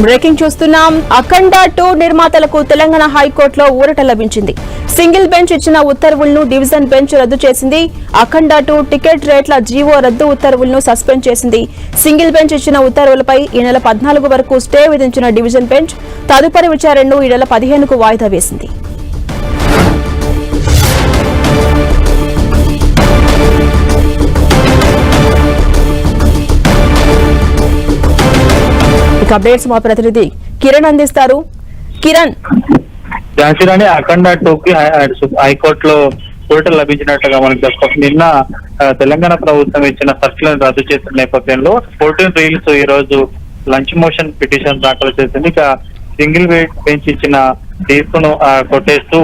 Breaking చూస్తున్నాం. అఖండ 2 నిర్మాతలకు తెలంగాణ హైకోర్టులో ఊరట లభించింది. సింగిల్ బెంచ్ ఇచ్చిన ఉత్తర్వులను డివిజన్ బెంచ్ రద్దు చేసింది. అఖండ 2 టికెట్ రేట్ల జీవో రద్దు ఉత్తర్వులను సస్పెండ్ చేసింది. సింగిల్ బెంచ్ ఇచ్చిన ఉత్తర్వులపై ఈ నెల 14 వరకు స్టే విధించిన డివిజన్ బెంచ్ తదుపరి విచారణను ఈ నెల 15కు వాయిదా వేసింది. అప్డేట్స్ మా ప్రతినిధి కిరణ్ అందిస్తారు. కిరణ్, ఝాన్సీ అఖండ 2కి హైకోర్టులో ఊరట లభించినట్టుగా మనకు తెలుస్తుంది. నిన్న తెలంగాణ ప్రభుత్వం ఇచ్చిన సర్క్యులర్ రద్దు చేసిన నేపథ్యంలో 14 రీల్స్ ఈ రోజు లంచ్ మోషన్ పిటిషన్ దాఖలు చేసింది. ఇక సింగిల్ బెంచ్ ఇచ్చిన తీర్పును కొట్టేస్తూ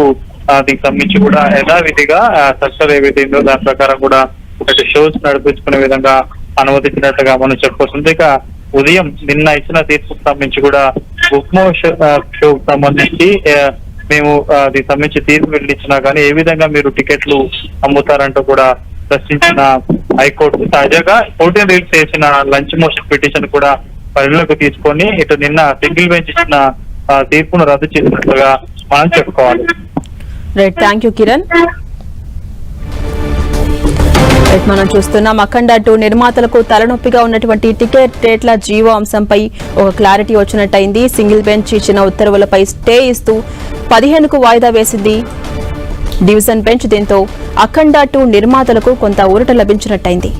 దీనికి సంబంధించి కూడా యథావిధిగా సర్క్యులర్ ఏవైతే ఉందో దాని ప్రకారం కూడా ఒకటి షోస్ నడిపించుకునే విధంగా అనుమతించినట్టుగా మనం చెప్పుకొస్తుంది. ఇక ఉదయం నిన్న ఇచ్చిన తీర్పుకు సంబంధించి కూడా బుక్మో షోకు సంబంధించి మేము దీనికి సంబంధించి తీర్పు వెళ్ళిచ్చినా కానీ ఏ విధంగా మీరు టికెట్లు అమ్ముతారంటూ కూడా ప్రశ్నించిన హైకోర్టు తాజాగా 14 రీల్స్ చేసిన లంచ్ మోషన్ పిటిషన్ కూడా పరిగణలోకి తీసుకొని ఇటు నిన్న సింగిల్ బెంచ్ ఇచ్చిన తీర్పును రద్దు చేసినట్లుగా మనం చెప్పుకోవాలి. Right, thank you Kiran. మనం చూస్తున్నాం అఖండ 2 నిర్మాతలకు తలనొప్పిగా ఉన్నటువంటి టికెట్ రేట్ల జీవో అంశంపై ఒక క్లారిటీ వచ్చినట్టయింది. సింగిల్ బెంచ్ ఇచ్చిన ఉత్తర్వులపై స్టే ఇస్తూ 15కు వాయిదా వేసింది డివిజన్ బెంచ్. దీంతో అఖండ 2 నిర్మాతలకు కొంత ఊరట లభించినట్టయింది.